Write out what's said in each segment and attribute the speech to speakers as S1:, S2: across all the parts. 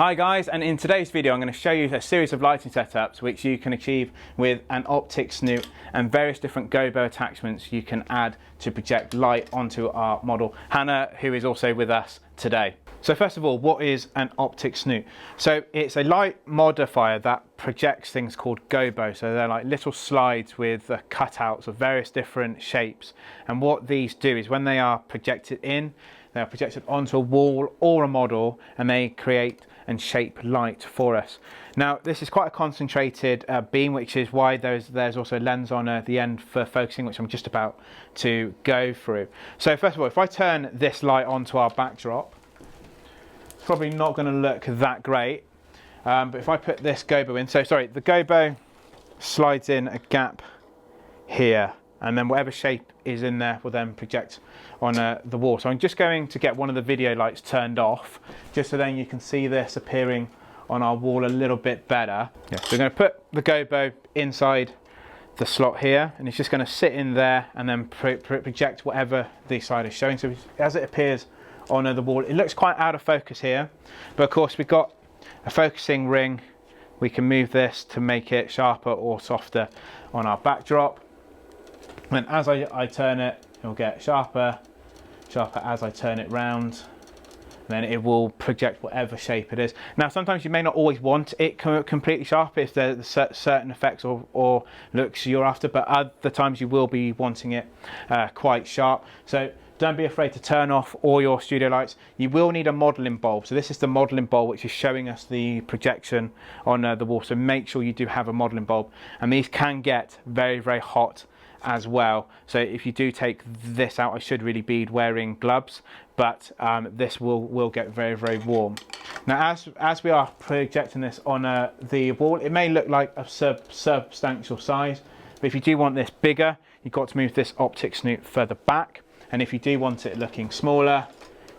S1: Hi guys, and in today's video I'm going to show you a series of lighting setups which you can achieve with an Optic Snoot and various different gobo attachments you can add to project light onto our model Hannah, who is also with us today. So first of all, what is an Optic Snoot? So it's a light modifier that projects things called gobo. So they're like little slides with cutouts of various different shapes, and what these do is when they are projected in, they are projected onto a wall or a model, and they create and shape light for us. Now this is quite a concentrated beam, which is why there's also a lens on the end for focusing, which I'm just about to go through. So first of all, if I turn this light onto our backdrop, it's probably not going to look that great, but if I put this gobo in, so sorry, the gobo slides in a gap here, and then whatever shape is in there will then project on the wall. So I'm just going to get one of the video lights turned off, just so then you can see this appearing on our wall a little bit better. Yeah, so we're going to put the gobo inside the slot here, and it's just going to sit in there and then project whatever the side is showing. So as it appears on the wall, it looks quite out of focus here, but of course we've got a focusing ring. We can move this to make it sharper or softer on our backdrop. And as I turn it, it'll get sharper as I turn it round. Then it will project whatever shape it is. Now sometimes you may not always want it completely sharp if there's certain effects or looks you're after, but other times you will be wanting it quite sharp. So don't be afraid to turn off all your studio lights. You will need a modelling bulb. So this is the modelling bulb which is showing us the projection on the wall. So make sure you do have a modelling bulb, and these can get very, very hot as well. So if you do take this out, I should really be wearing gloves, but this will get very, very warm. Now as we are projecting this on the wall, it may look like a substantial size, but if you do want this bigger, you've got to move this Optic Snoot further back, and if you do want it looking smaller,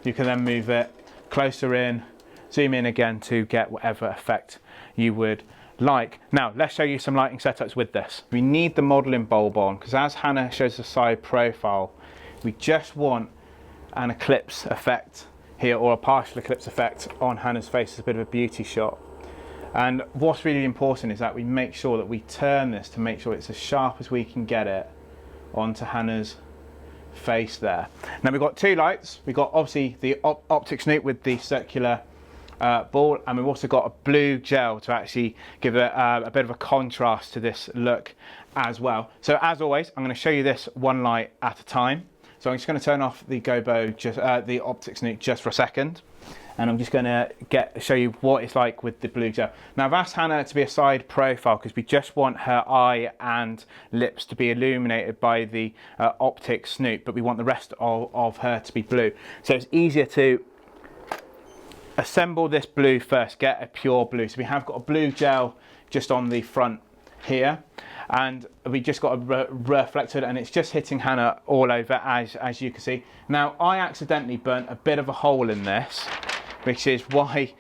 S1: you can then move it closer in, zoom in again to get whatever effect you would like. Now let's show you some lighting setups with this. We need the modelling bulb on because, as Hannah shows the side profile, we just want an eclipse effect here, or a partial eclipse effect on Hannah's face. It's a bit of a beauty shot, and what's really important is that we make sure that we turn this to make sure it's as sharp as we can get it onto Hannah's face there. Now we've got two lights. We've got obviously the Optic Snoot with the circular ball, and we've also got a blue gel to actually give it a bit of a contrast to this look as well. So as always, I'm going to show you this one light at a time. So I'm just going to turn off the gobo, the Optic Snoot, just for a second, and I'm just going to show you what it's like with the blue gel. Now I've asked Hannah to be a side profile because we just want her eye and lips to be illuminated by the Optic Snoot, but we want the rest of her to be blue. So it's easier to assemble this blue first, get a pure blue. So we have got a blue gel just on the front here, and we just got a reflector, and it's just hitting Hannah all over, as you can see. Now I accidentally burnt a bit of a hole in this, which is why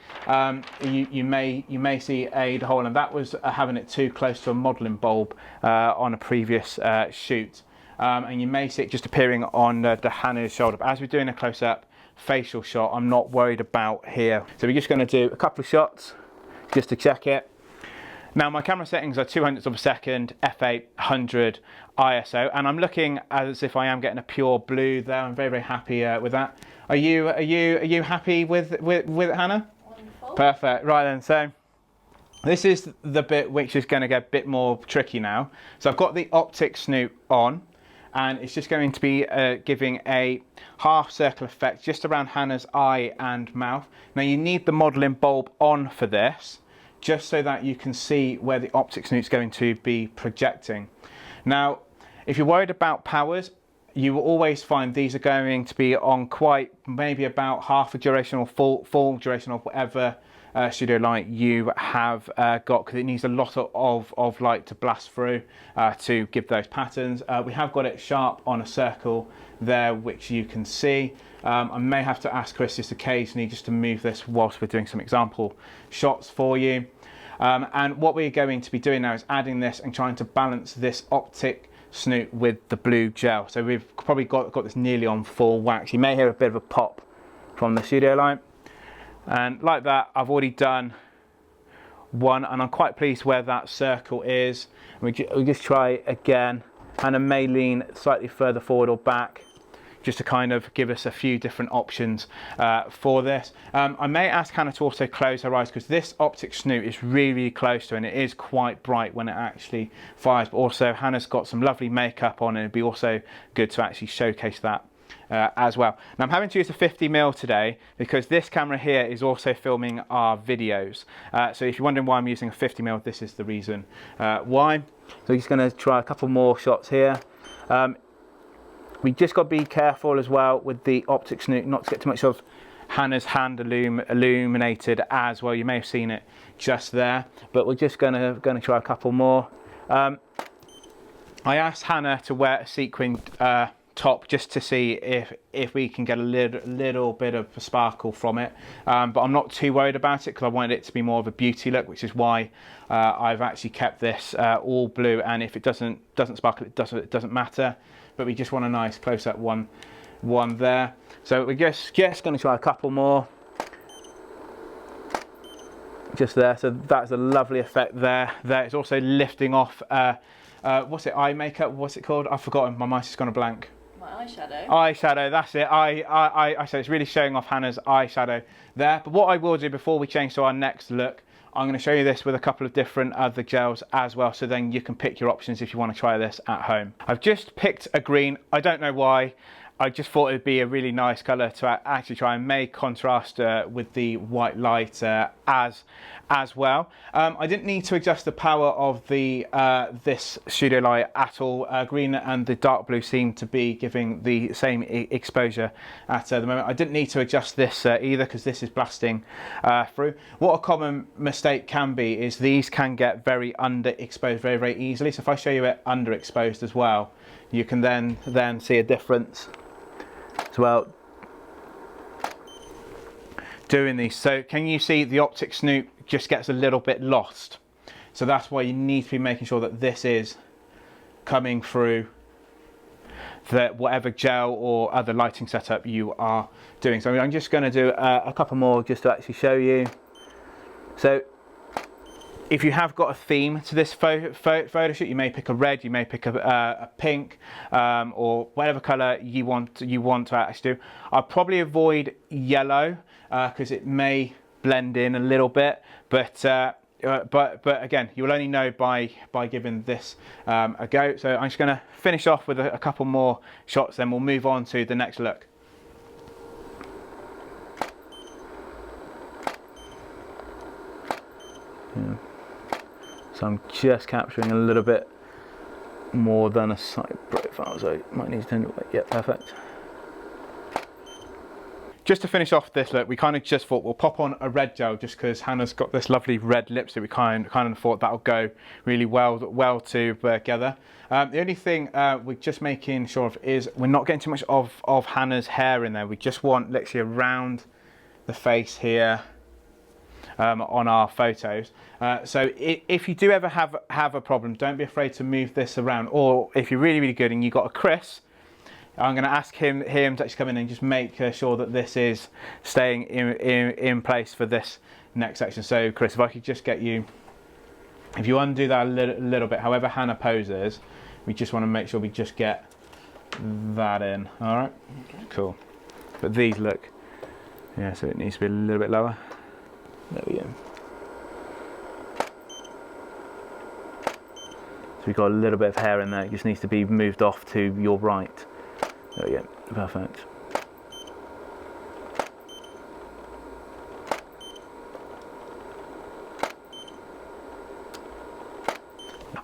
S1: you may see a hole, and that was having it too close to a modelling bulb on a previous shoot, and you may see it just appearing on the Hannah's shoulder. But as we're doing a close-up facial shot, I'm not worried about here. So we're just going to do a couple of shots just to check it. Now my camera settings are 200ths of a second, f800 ISO, and I'm looking as if I am getting a pure blue there. I'm very, very happy with that. Are you happy with it, Hannah? Wonderful. Perfect. Right then, so this is the bit which is going to get a bit more tricky now. So I've got the Optic Snoot on, and it's just going to be giving a half circle effect just around Hannah's eye and mouth. Now you need the modelling bulb on for this, just so that you can see where the Optic Snoot is going to be projecting. Now, if you're worried about powers, you will always find these are going to be on quite maybe about half a duration or full duration of whatever studio light you have got, because it needs a lot of light to blast through to give those patterns. We have got it sharp on a circle there, which you can see. I may have to ask Chris just occasionally just to move this whilst we're doing some example shots for you. And what we're going to be doing now is adding this and trying to balance this Optic Snoot with the blue gel. So we've probably got this nearly on full wax. You may hear a bit of a pop from the studio light. And like that, I've already done one, and I'm quite pleased where that circle is. We just try again. Hannah may lean slightly further forward or back, just to kind of give us a few different options for this. I may ask Hannah to also close her eyes, because this Optic Snoot is really close to her, and it is quite bright when it actually fires, but also Hannah's got some lovely makeup on, and it'd be also good to actually showcase that as well. Now I'm having to use a 50mm today because this camera here is also filming our videos. So if you're wondering why I'm using a 50mm, this is the reason why. So I'm just going to try a couple more shots here. We just got to be careful as well with the Optic Snoot not to get too much of Hannah's hand illuminated as well. You may have seen it just there, but we're just going to try a couple more. I asked Hannah to wear a sequin top just to see if we can get a little bit of a sparkle from it, but I'm not too worried about it because I wanted it to be more of a beauty look, which is why I've actually kept this all blue, and if it doesn't sparkle, it doesn't matter, but we just want a nice close-up one there. So we're just going to try a couple more just there. So that's a lovely effect there. It's also lifting off what's it, eye makeup, what's it called? I've forgotten, my mind's just gone a blank.
S2: Eyeshadow.
S1: Eyeshadow, that's it. So it's really showing off Hannah's eyeshadow there. But what I will do before we change to our next look, I'm going to show you this with a couple of different other gels as well, so then you can pick your options if you want to try this at home. I've just picked a green. I don't know why. I just thought it'd be a really nice colour to actually try and make contrast with the white light as well. I didn't need to adjust the power of the this studio light at all. Green and the dark blue seem to be giving the same exposure at the moment. I didn't need to adjust this either because this is blasting through. What a common mistake can be is these can get very underexposed very easily. So if I show you it underexposed as well, you can then see a difference as well doing these. So can you see the Optic Snoot just gets a little bit lost? So that's why you need to be making sure that this is coming through whatever gel or other lighting setup you are doing. So I'm just going to do a couple more just to actually show you. So if you have got a theme to this photo shoot, you may pick a red, you may pick a pink, or whatever colour you want to actually do. I'll probably avoid yellow because it may blend in a little bit, but again, you will only know by giving this a go. So I'm just going to finish off with a couple more shots, then we'll move on to the next look. Yeah. So I'm just capturing a little bit more than a side profile, so I might need to turn it away. Yeah, perfect. Just to finish off this look, we kind of just thought we'll pop on a red gel just because Hannah's got this lovely red lipstick. We kind of thought that'll go really well together. The only thing we're just making sure of is we're not getting too much of Hannah's hair in there. We just want literally around the face here. On our photos. So if you do ever have a problem, don't be afraid to move this around, or if you're really good and you've got a Chris, I'm going to ask him to actually come in and just make sure that this is staying in place for this next section. So Chris, if I could just get you, if you undo that a little bit, however Hannah poses, we just want to make sure we just get that in. All right, okay. Cool. But these look, yeah, so it needs to be a little bit lower. There we go. So we've got a little bit of hair in there. It just needs to be moved off to your right. There we go. Perfect.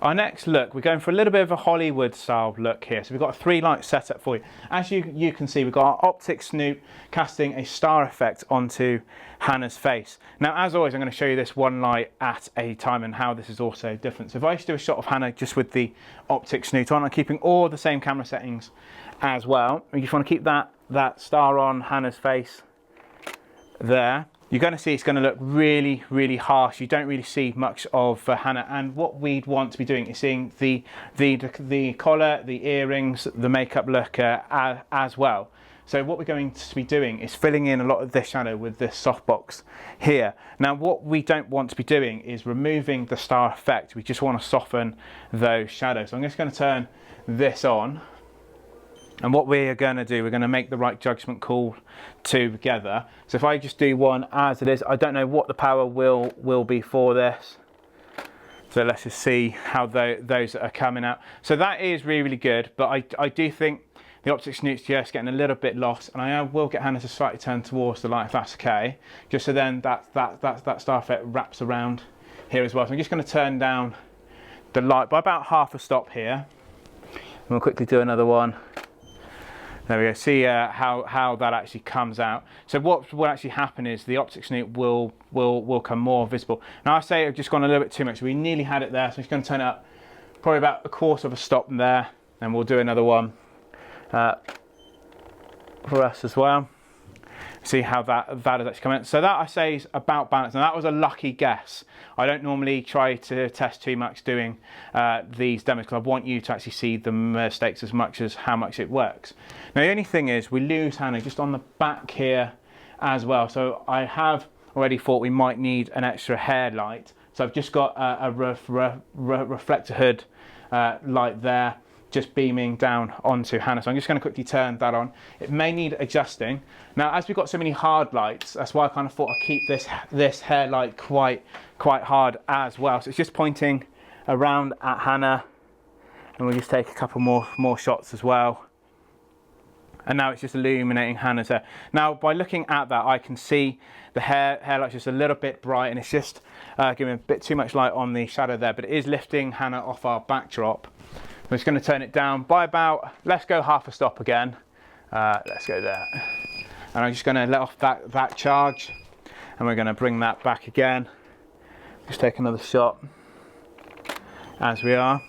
S1: Our next look, we're going for a little bit of a Hollywood style look here. So we've got a 3-light setup for you. As you can see, we've got our Optic Snoot casting a star effect onto Hannah's face. Now, as always, I'm going to show you this one light at a time and how this is also different. So if I just do a shot of Hannah just with the Optic Snoot on, I'm keeping all the same camera settings as well. We just want to keep that star on Hannah's face there. You're going to see it's going to look really harsh. You don't really see much of Hannah, and what we'd want to be doing is seeing the collar, the earrings, the makeup look as well. So what we're going to be doing is filling in a lot of this shadow with this softbox here. Now what we don't want to be doing is removing the star effect. We just want to soften those shadows. So I'm just going to turn this on. And what we are going to do, we're going to make the right judgment call together. So if I just do one as it is, I don't know what the power will be for this. So let's just see how those are coming out. So that is really, really good, but I do think the Optic Snoot's just getting a little bit lost, and I will get Hannah to slightly turn towards the light if that's okay, just so then that star effect wraps around here as well. So I'm just going to turn down the light by about half a stop here. And we'll quickly do another one. There we go, see how that actually comes out. So what will actually happen is the Optic Snoot will come more visible. Now I say I've just gone a little bit too much. We nearly had it there, so I'm just going to turn it up probably about a quarter of a stop there, and we'll do another one for us as well. See how that is actually coming out. So that I say is about balanced. Now that was a lucky guess. I don't normally try to test too much doing these demos because I want you to actually see the mistakes as much as how much it works. Now the only thing is we lose Hannah just on the back here as well. So I have already thought we might need an extra hair light. So I've just got a reflector hood light there, just beaming down onto Hannah. So I'm just going to quickly turn that on. It may need adjusting. Now, as we've got so many hard lights, that's why I kind of thought I'd keep this hair light quite hard as well. So it's just pointing around at Hannah, and we'll just take a couple more shots as well. And now it's just illuminating Hannah's hair. Now, by looking at that, I can see the hair light's just a little bit bright, and it's just giving a bit too much light on the shadow there, but it is lifting Hannah off our backdrop. I'm just going to turn it down by about, let's go half a stop again. Let's go there. And I'm just going to let off that charge, and we're going to bring that back again. Just take another shot as we are.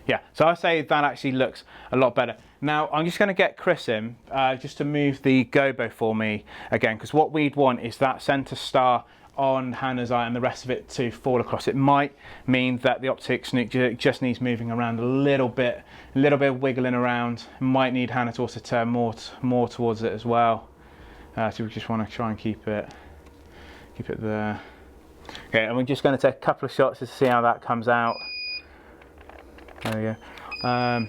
S1: Yeah, so I say that actually looks a lot better. Now I'm just going to get Chris in just to move the gobo for me again, because what we'd want is that centre star on Hannah's eye and the rest of it to fall across. It might mean that the Optic Snoot just needs moving around a little bit wiggling around. It might need Hannah to also turn more towards it as well. So we just want to try and keep it there. Okay, and we're just going to take a couple of shots just to see how that comes out. There we go.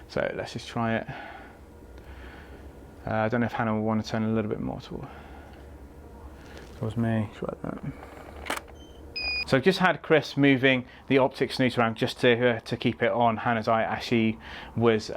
S1: So let's just try it. I don't know if Hannah will want to turn a little bit more towards me. Try that. So I've just had Chris moving the Optic Snoot around just to keep it on Hannah's eye as she was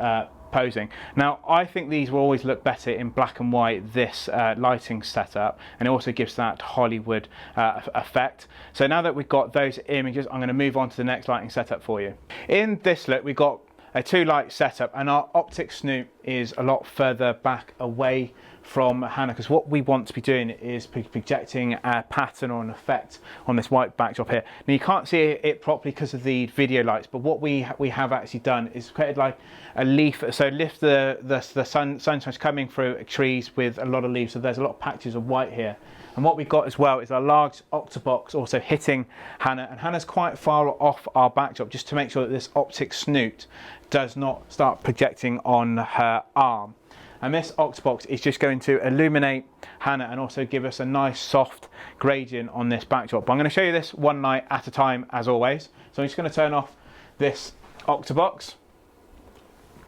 S1: posing. Now I think these will always look better in black and white, this lighting setup, and it also gives that Hollywood effect. So now that we've got those images, I'm going to move on to the next lighting setup for you. In this look we've got a 2-light setup, and our Optic Snoot is a lot further back away from Hannah, because what we want to be doing is projecting a pattern or an effect on this white backdrop here. Now you can't see it properly because of the video lights, but what we have actually done is created like a leaf. So lift the sunshine's coming through trees with a lot of leaves, so there's a lot of patches of white here. And what we've got as well is our large octobox also hitting Hannah, and Hannah's quite far off our backdrop, just to make sure that this Optic Snoot does not start projecting on her arm. And this octobox is just going to illuminate Hannah and also give us a nice soft gradient on this backdrop. But I'm going to show you this one light at a time as always. So I'm just going to turn off this octobox.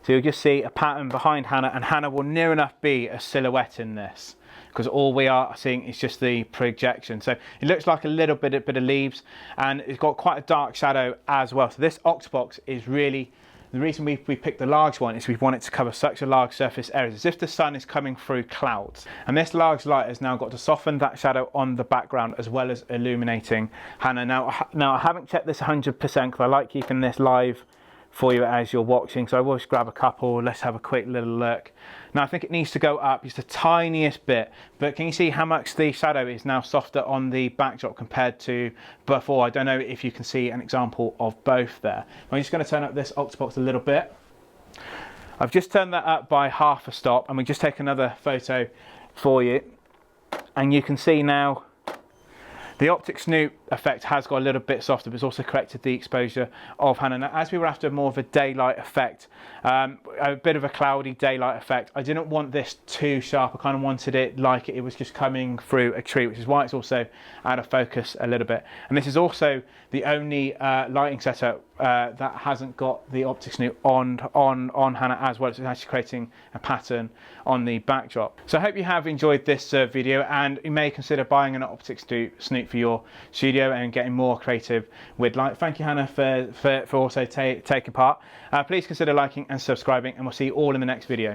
S1: So you'll just see a pattern behind Hannah, and Hannah will near enough be a silhouette in this, because all we are seeing is just the projection. So it looks like a little bit of leaves, and it's got quite a dark shadow as well. So this octobox is really, the reason we picked the large one is we want it to cover such a large surface area, as if the sun is coming through clouds. And this large light has now got to soften that shadow on the background as well as illuminating Hannah. Now I haven't checked this 100% because I like keeping this live for you as you're watching, so I will just grab a couple. Let's have a quick little look. Now I think it needs to go up just the tiniest bit, but can you see how much the shadow is now softer on the backdrop compared to before? I don't know if you can see an example of both there. I'm just going to turn up this octobox a little bit. I've just turned that up by half a stop, and we just take another photo for you, and you can see now the Optic Snoot effect has got a little bit softer, but it's also corrected the exposure of Hannah. Now, as we were after more of a daylight effect, a bit of a cloudy daylight effect, I didn't want this too sharp. I kind of wanted it like it was just coming through a tree, which is why it's also out of focus a little bit. And this is also the only lighting setup that hasn't got the Optic Snoot on Hannah as well. It's actually creating a pattern on the backdrop. So I hope you have enjoyed this video, and you may consider buying an Optic Snoot for your studio and getting more creative with light. Thank you, Hannah, for also taking part. Please consider liking and subscribing, and we'll see you all in the next video.